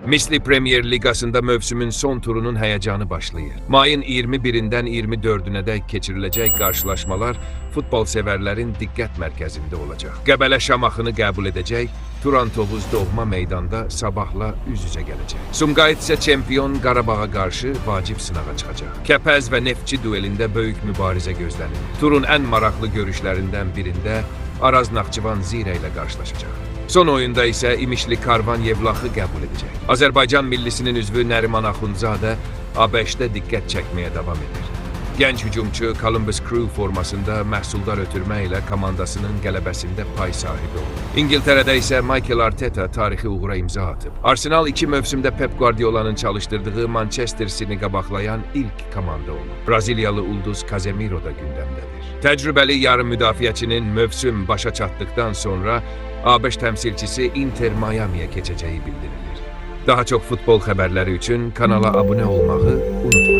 Misli Premier Ligasında mövsümün son turunun heyecanı başlayır. Mayın 21'inden 24'üne dek keçiriləcək qarşılaşmalar futbol severlerin diqqət mərkəzində olacaq. Qəbələ Şamaxını qəbul edəcək, Turan Tovuz doğma meydanda sabahla üz-üzə gələcək. Sumqayıt isə çempion Qarabağa qarşı vacib sınağa çıxacaq. Kəpəz və Neftçi duelində böyük mübarizə gözlənilir. Turun ən maraqlı görüşlərindən birində Araz Naxçıvan Zirə ilə qarşılaşacaq. Son oyunda isə İmişli Karvan Yevlaxı qəbul edəcək. Azərbaycan millisinin üzvü Nəriman Axundzadə ABŞ-də diqqət çəkməyə davam edir. Gənc hücumçu Columbus Crew formasında məhsuldar ötürmə ilə komandasının qələbəsində pay sahibi olur. İngiltərədə isə Mikel Arteta tarixi uğura imza atıb. Arsenal 2 mövsümdə Pep Guardiola'nın çalışdırdığı Manchester City-ni qabaqlayan ilk komanda olur. Braziliyalı ulduz Casemiro da gündəmdədir. Təcrübəli yarım müdafiəçinin mövsüm başa çatdıktan sonra ABŞ təmsilçisi Inter Miami'ye keçəcəyi bildirilir. Daha çox futbol xəbərləri üçün kanala abunə olmağı unutmayın.